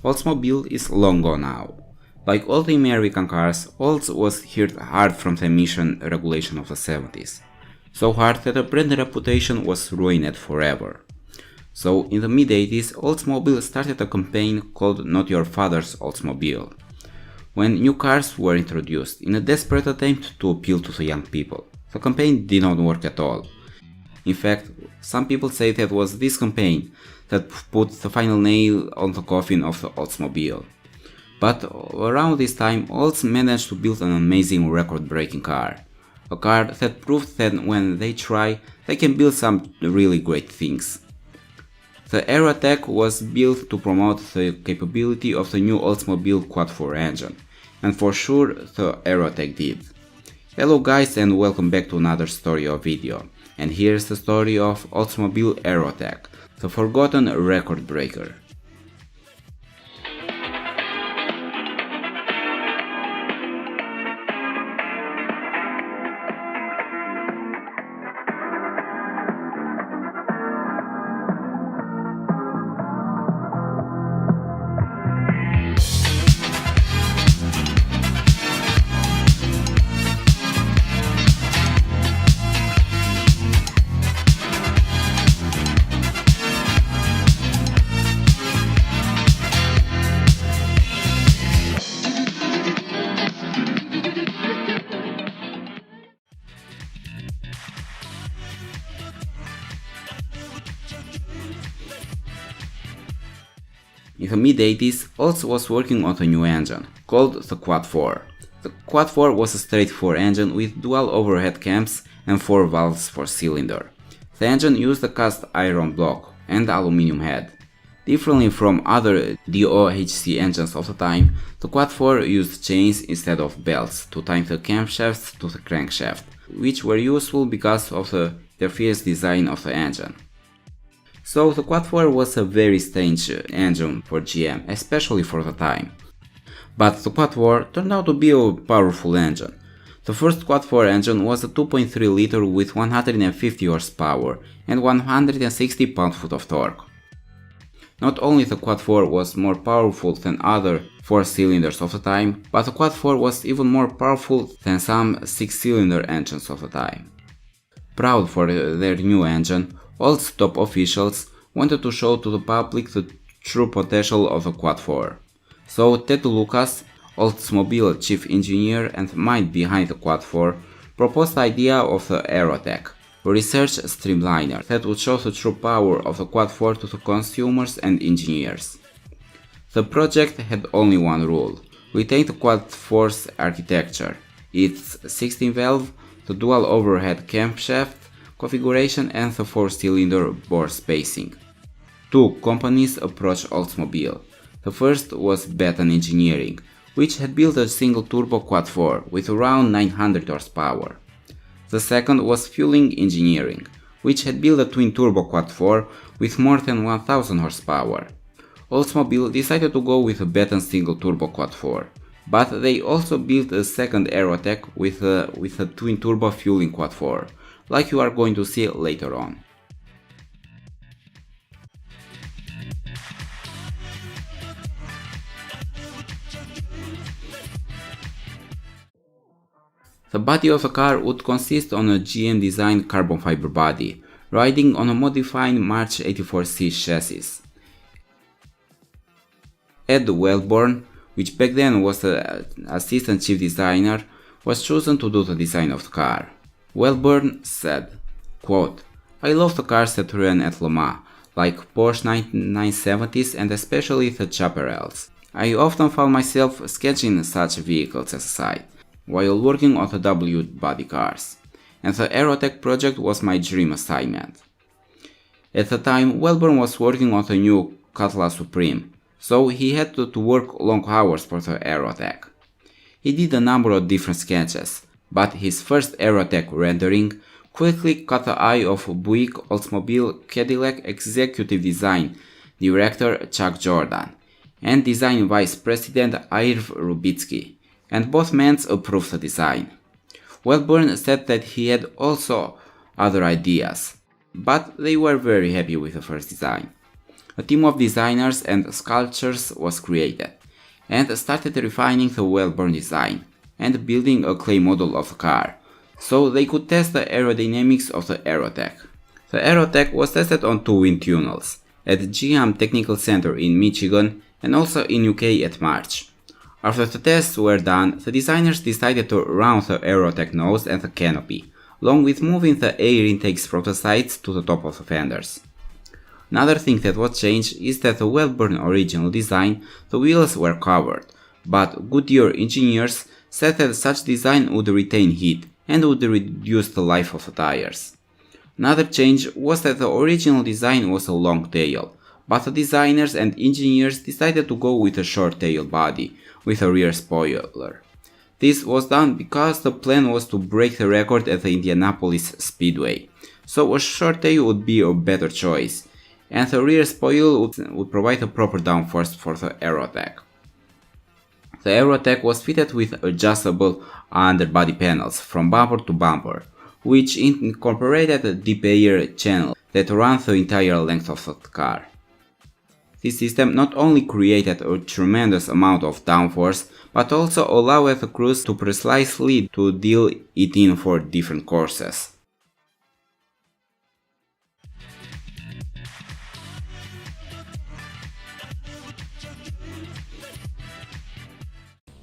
Oldsmobile is long gone now. Like all the American cars, Olds was hit hard from the emission regulation of the 70s. So hard that the brand reputation was ruined forever. So in the mid-80s, Oldsmobile started a campaign called Not Your Father's Oldsmobile, when new cars were introduced in a desperate attempt to appeal to the young people. The campaign did not work at all. In fact, some people say that was this campaign that put the final nail on the coffin of the Oldsmobile. But around this time, Olds managed to build an amazing record-breaking car. A car that proved that when they try, they can build some really great things. The Aerotech was built to promote the capability of the new Oldsmobile Quad-4 engine, and for sure the Aerotech did. Hello guys and welcome back to another story or video, and here's the story of Oldsmobile Aerotech, the forgotten record breaker. In the mid-80s, Olds was working on a new engine, called the Quad-4. The Quad-4 was a straight 4 engine with dual overhead cams and 4 valves per cylinder. The engine used a cast iron block and aluminum head. Differently from other DOHC engines of the time, the Quad-4 used chains instead of belts to tie the camshafts to the crankshaft, which were useful because of the fierce design of the engine. So the Quad-4 was a very strange engine for GM, especially for the time. But the Quad-4 turned out to be a powerful engine. The first Quad-4 engine was a 2.3 liter with 150 horsepower and 160 pound-foot of torque. Not only the Quad-4 was more powerful than other 4 cylinders of the time, but the Quad-4 was even more powerful than some 6-cylinder engines of the time. Proud for their new engine, Olds top officials wanted to show to the public the true potential of the Quad-4. So Ted Lucas, Oldsmobile chief engineer and mind behind the Quad-4, proposed the idea of the Aerotech, a research streamliner that would show the true power of the Quad-4 to the consumers and engineers. The project had only one rule: retain the Quad-4's architecture, its 16-valve, the dual overhead camshaft configuration and the 4-cylinder bore spacing. Two companies approached Oldsmobile. The first was Baton Engineering, which had built a single-turbo Quad-4 with around 900 horsepower. The second was Fueling Engineering, which had built a twin-turbo Quad-4 with more than 1000 horsepower. Oldsmobile decided to go with a Baton single-turbo Quad-4, but they also built a second Aerotech with a twin-turbo Fueling Quad-4, like you are going to see later on. The body of the car would consist on a GM-designed carbon fiber body, riding on a modified March 84C chassis. Ed Wellborn, which back then was the assistant chief designer, was chosen to do the design of the car. Wellborn said, quote, "I love the cars that ran at Le Mans, like Porsche 970s and especially the Chaparrals. I often found myself sketching such vehicles as a side, while working on the W body cars, and the Aerotech project was my dream assignment." At the time, Wellborn was working on the new Cutlass Supreme, so he had to work long hours for the Aerotech. He did a number of different sketches, but his first Aerotech rendering quickly caught the eye of Buick Oldsmobile Cadillac Executive Design Director Chuck Jordan and Design Vice President Irv Rubitsky, and both men approved the design. Wellborn said that he had also other ideas, but they were very happy with the first design. A team of designers and sculptors was created, and started refining the well-born design and building a clay model of the car, so they could test the aerodynamics of the Aerotech. The Aerotech was tested on 2 wind tunnels, at GM Technical Center in Michigan and also in UK at March. After the tests were done, the designers decided to round the Aerotech nose and the canopy, along with moving the air intakes from the sides to the top of the fenders. Another thing that was changed is that the well-born original design, the wheels were covered, but Goodyear engineers said that such design would retain heat and would reduce the life of the tires. Another change was that the original design was a long tail, but the designers and engineers decided to go with a short tail body with a rear spoiler. This was done because the plan was to break the record at the Indianapolis Speedway, so a short tail would be a better choice, and the rear spoiler would provide a proper downforce for the Aerotech. The Aerotech was fitted with adjustable underbody panels from bumper to bumper, which incorporated a deep air channel that ran the entire length of the car. This system not only created a tremendous amount of downforce, but also allowed the crews to precisely to deal it in for different courses.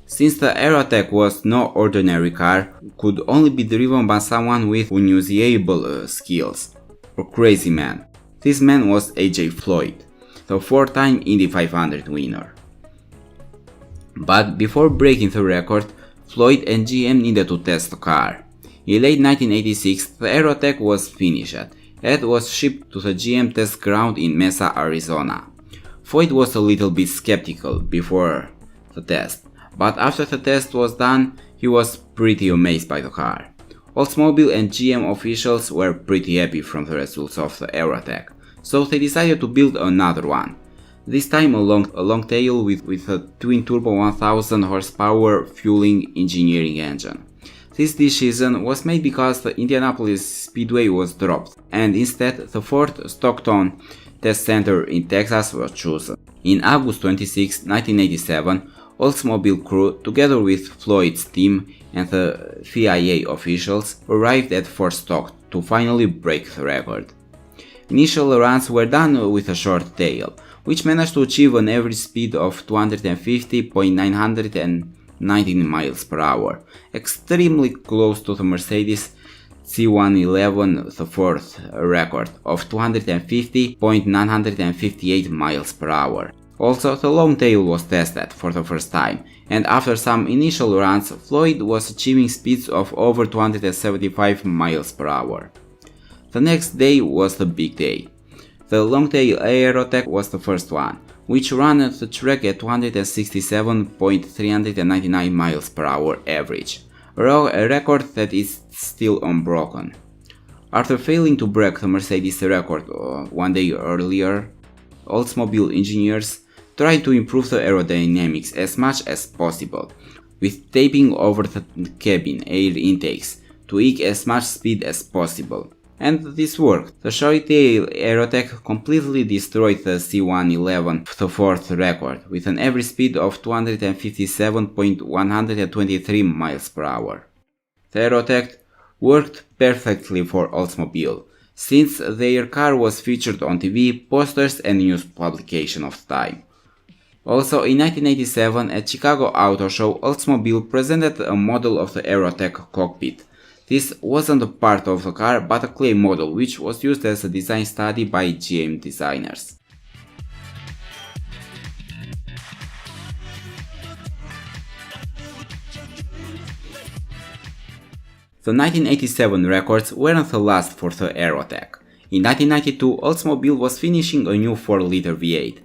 Since the Aerotech was no ordinary car, could only be driven by someone with unusual skills, a crazy man. This man was AJ Floyd, the 4-time Indy 500 winner. But before breaking the record, Floyd and GM needed to test the car. In late 1986, the Aerotech was finished and was shipped to the GM test ground in Mesa, Arizona. Floyd was a little bit skeptical before the test, but after the test was done, he was pretty amazed by the car. Oldsmobile and GM officials were pretty happy from the results of the Aerotech, so they decided to build another one. This time a long tail with a twin-turbo 1000 horsepower fueling engineering engine. This decision was made because the Indianapolis Speedway was dropped, and instead the Fort Stockton Test Center in Texas was chosen. In August 26, 1987, Oldsmobile crew, together with Floyd's team and the FIA officials, arrived at Fort Stockton to finally break the record. Initial runs were done with a short tail, which managed to achieve an average speed of 250.919 miles per hour, extremely close to the Mercedes C111 the fourth record of 250.958 miles per hour. Also, the long tail was tested for the first time, and after some initial runs, Floyd was achieving speeds of over 275 miles per hour. The next day was the big day. The long-tail Aerotech was the first one, which ran the track at 267.399 miles per hour average, a record that is still unbroken. After failing to break the Mercedes record one day earlier, Oldsmobile engineers tried to improve the aerodynamics as much as possible, with taping over the cabin air intakes to eke as much speed as possible. And this worked. The short-tail Aerotech completely destroyed the C111, the fourth record, with an average speed of 257.123 miles per hour. The Aerotech worked perfectly for Oldsmobile, since their car was featured on TV, posters and news publications of the time. Also in 1987 at Chicago Auto Show, Oldsmobile presented a model of the Aerotech cockpit. This wasn't a part of the car, but a clay model, which was used as a design study by GM designers. The 1987 records weren't the last for the Aerotech. In 1992, Oldsmobile was finishing a new 4-liter V8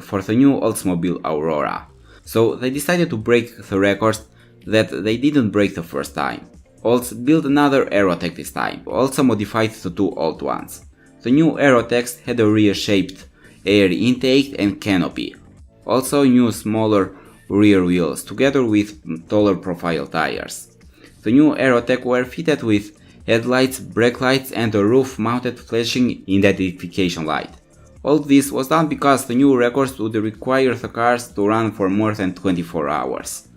for the new Oldsmobile Aurora. So they decided to break the records that they didn't break the first time. Olds built another Aerotech this time, also modified the two old ones. The new Aerotechs had a rear-shaped air intake and canopy, also new smaller rear wheels together with taller profile tires. The new Aerotech were fitted with headlights, brake lights and a roof-mounted flashing identification light. All this was done because the new records would require the cars to run for more than 24 hours.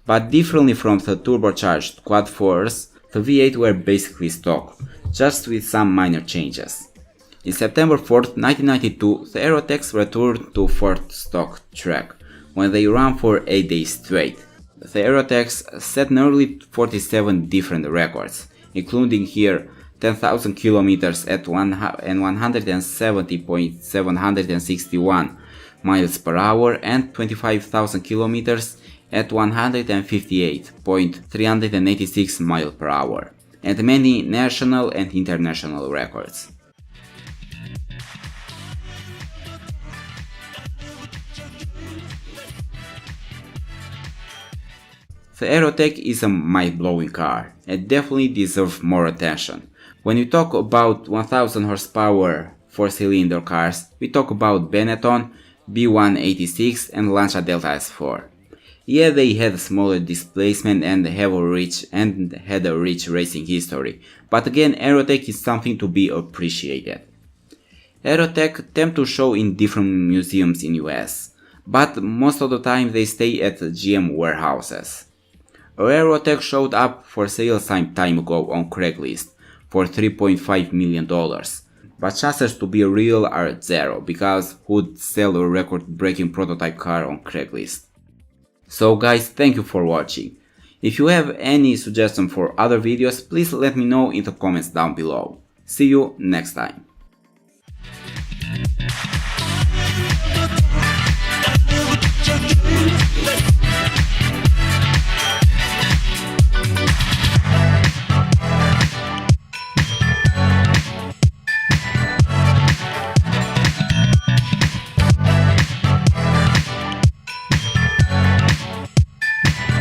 But differently from the turbocharged quad 4s, the V8 were basically stock, just with some minor changes. In September 4, 1992, the Aerotechs returned to Ford stock track, when they ran for 8 days straight. The Aerotechs set nearly 47 different records, including here 10,000 kilometers at 170.761 miles per hour and 25,000 kilometers at 158.386 miles per hour, and many national and international records. The Aerotech is a mind-blowing car and definitely deserves more attention. When we talk about 1000 horsepower 4-cylinder cars, we talk about Benetton, B186 and Lancia Delta S4. Yeah, they had smaller displacement and had a rich racing history, but again, Aerotech is something to be appreciated. Aerotech tend to show in different museums in US, but most of the time they stay at GM warehouses. Aerotech showed up for sale some time ago on Craigslist for $3.5 million, but chances to be real are zero, because who'd sell a record-breaking prototype car on Craigslist? So guys, thank you for watching. If you have any suggestion for other videos, please let me know in the comments down below. See you next time. Let's